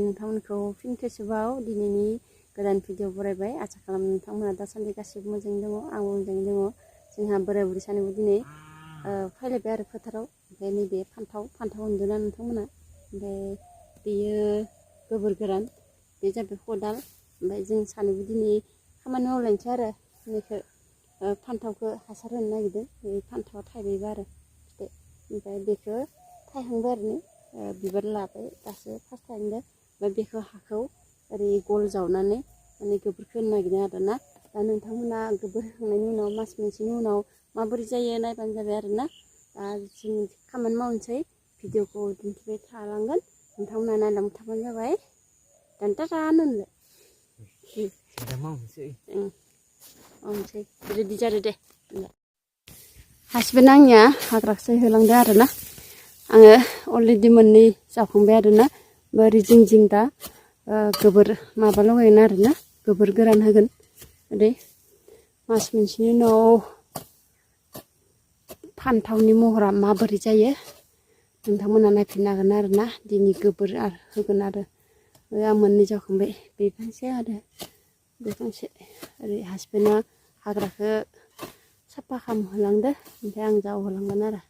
नोंथांमोनखौ फिन खेबसेबाव दिनैनि गोदान भिडिअ बरायबाय। आसा खालामो नोंथांमोना दासान्दि गासिबो मोजाङै दङ, आंबो मोजाङै दङ। जोंहा बोराय बुरै सानैबो दिनै फैलायबाय आरो फोथाराव। ओमफ्राय नैबे फान्थाव होनदोंना नोंथांमोना। ओमफ्राय बेयो गोबोर गोरान, बे जाबाय खदाल। ओमफ्राय जों सानैबो दिनै खामानि मावलायनोसै आरो बेखौ फान्थावखौ हासार होनो नागिरदों। बे फान्थावा थाइबायबो आरो फिथाइ, ओमफ्राय बेखौ थाइहांबाय आरो बिबार लाबाय दासो फार्स्ट थाइहांदो। ओमफ्राय बेखौ हाखौ ओरै गल जावनानै माने गोबोरखो होनो नागिरदों आरो ना। दा नोंथांमोना गोबोर होखांनायनि उनाव मास मोनसेनि उनाव माबोरै जायो नायबानो जाबाय आरो ना। दा जों खामानि मावनोसै, भिडिअखौ दिन्थिबाय थालांगोन, नोंथांमोना नायलांबाय थाबानो जाबाय। दानटारान होनलाय मावनोसै रेडि जादो दे। हासबेन्ड आंनिया हाग्राखौसो होलांदो आरो ना। आङो अलरेडि मोननै जावखांबाय आरो ना। ओरै जिं जिं दा गोबोर माबा लगायगोन आरो ना, गोबोर गोरान होगोन। ओरै मास मोनसेनि उनाव फान्थावनि महरा माबोरै जायो नोंथांमोना नायफिननो हागोन आरो ना। दिनै गोबोर होगोन आरो आं मोननै जावखांबाय, बे फांसे आरो बे फांसे। ओरै हासबेन्डआ हाग्राखौ साफा खालामहोलांदो, ओमफ्राय आं जावहोलांगोन आरो।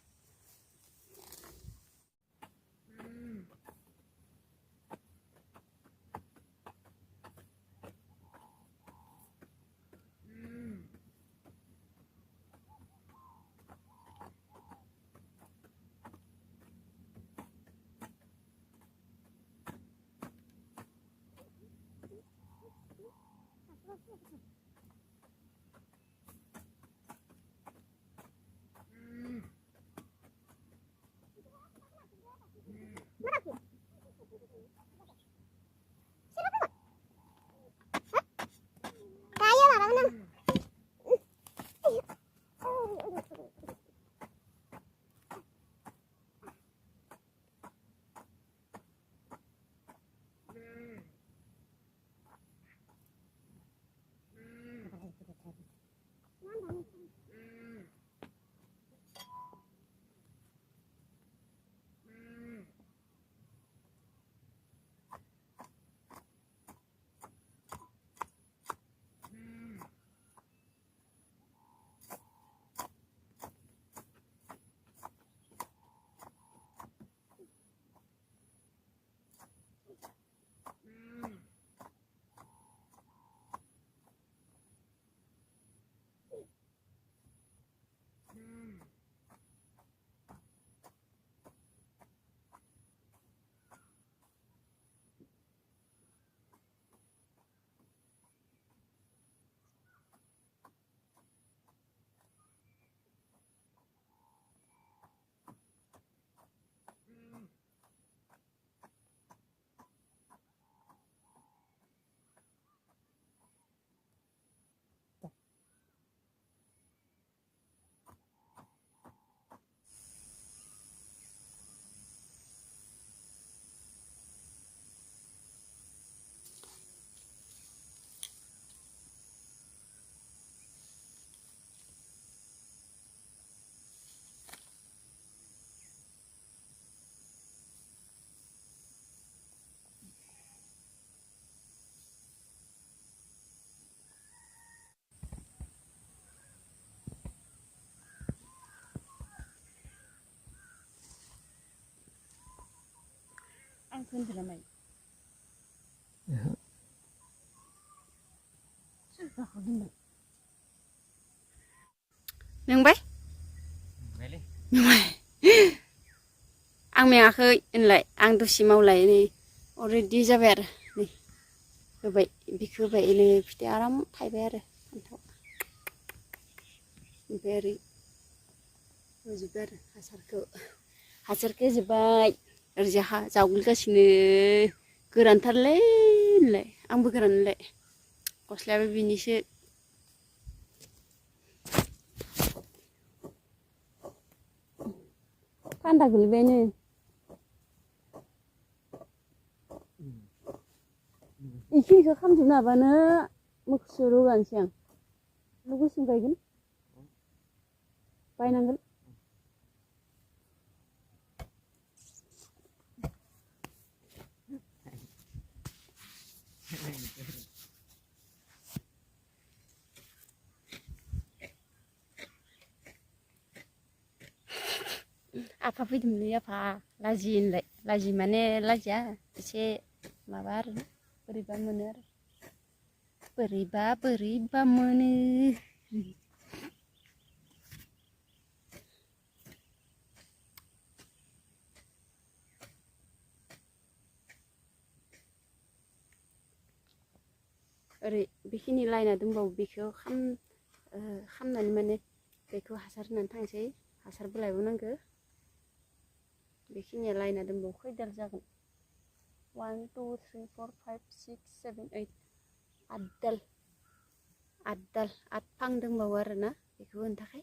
आं खोन्थाला माइ मेंबाय आं मेङाखै होनलाय, आं दसे मावलाय नै अलरेडि जाबाय आरो नै होबाय, बिखौ होबाय, नै फिथाइ आराम थाइबाय आरो फान्थाव। ओमफ्राय ओरै होजोब्बाय आरो हासारखौ होजोब्बाय। ओरैजा जावग्लिगासिनो गोरानथारलै होनलाय, आंबो गोरान होनलाय, गस्लायाबो बिनिसो। थान्दा गोलैबायनो। इखिनिखौ खालामजोबनो हाबानो मोखौसो रोगानोसै आं। न' गुसुं गायगोन बायनांगोन। आफा फैदोंमोनलै आफा लाजियो होनलाय लाजि माने लाजिया एसे माबा आरो बोरैबा मोनो आरो बोरैबा बोरैबा मोनो ओरै बेखिनि लाइना दंबावो बेखौ खामनानै माने बेखौ हासार होनानै थांसै हासारबो लायबावनांगौ बेखिनिया लाइना दंबावो खैदाल जागोन 1 2 3 4 5 6 7 8 आठ फां दंबावो आरोना बेखौ होनो थाखाय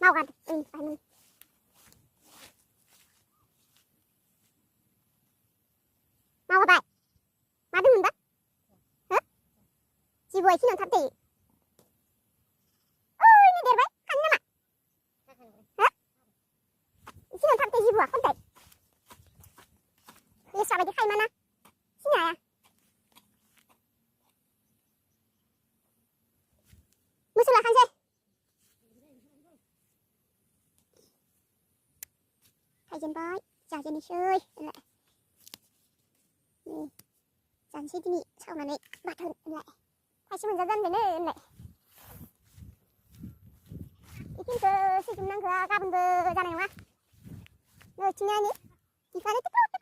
mau kan mau apa madu mbak si boy sih nonton teh oh ini der bay kan nama si nonton teh si boy kan teh ini siapa di kai mana sini ya musulah kan sih kai jen boy chào jen đi chơi lại dàn xí tini sau này này bạt hơn lại thay xin mình ra dân về nơi lại ikin ke si jumnang ke kabun ke jalan wa no cinya ni di kali tu